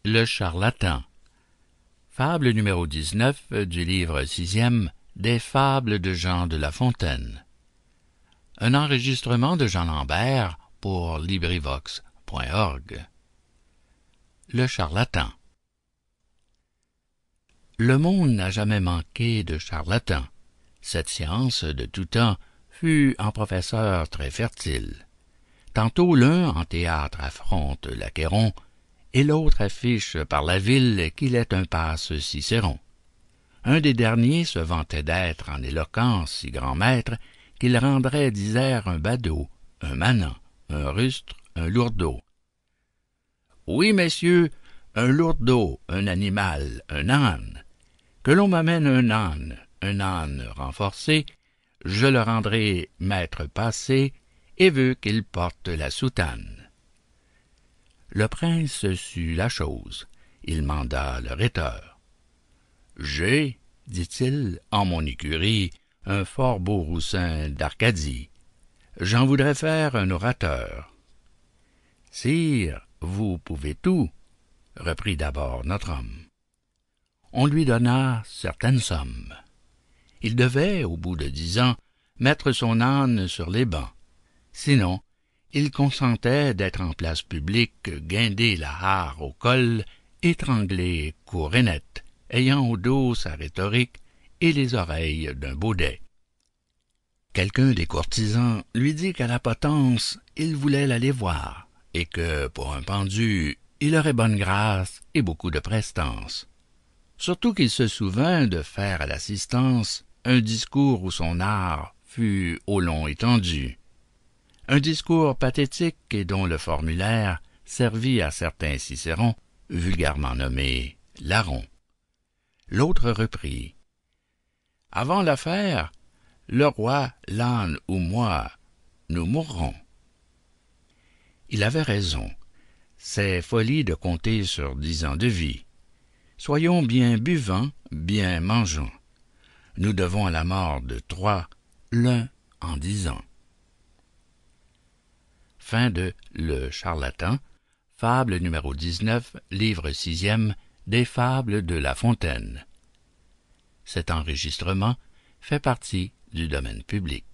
Le charlatan. Fable numéro 19 du livre 6e des Fables de Jean de La Fontaine. Un enregistrement de Jean Lambert pour LibriVox.org. Le charlatan. Le monde n'a jamais manqué de charlatans. Cette science, de tout temps, fut en professeurs très fertile. Tantôt l'un en théâtre affronte l'Achéron, et l'autre affiche par la ville qu'il est un passe-Cicéron. Un des derniers se vantait d'être en éloquence si grand maître qu'il rendrait d'Isère un badaud, un manant, un rustre, un lourdeau. Oui, messieurs, un lourdeau, un animal, un âne. Que l'on m'amène un âne renforcé, je le rendrai maître passé, et veux qu'il porte la soutane. Le prince sut la chose. Il manda le rhéteur. J'ai, dit-il, en mon écurie, un fort beau roussin d'Arcadie. J'en voudrais faire un orateur. Sire, vous pouvez tout, reprit d'abord notre homme. On lui donna certaines sommes. Il devait, au bout de 10 ans, mettre son âne sur les bancs. Sinon, il consentait d'être en place publique, guindé la hare au col, étranglé court et net, ayant au dos sa rhétorique et les oreilles d'un baudet. Quelqu'un des courtisans lui dit qu'à la potence, il voulait l'aller voir, et que, pour un pendu, il aurait bonne grâce et beaucoup de prestance. Surtout qu'il se souvint de faire à l'assistance un discours où son art fut au long étendu. Un discours pathétique et dont le formulaire servit à certains Cicérons, vulgairement nommés larrons. L'autre reprit. Avant l'affaire, le roi, l'âne ou moi, nous mourrons. Il avait raison. C'est folie de compter sur 10 ans de vie. Soyons bien buvants, bien mangeants. Nous devons à la mort de 3, l'un en 10 ans. Fin de Le charlatan, fable numéro 19, livre 6e des Fables de La Fontaine. Cet enregistrement fait partie du domaine public.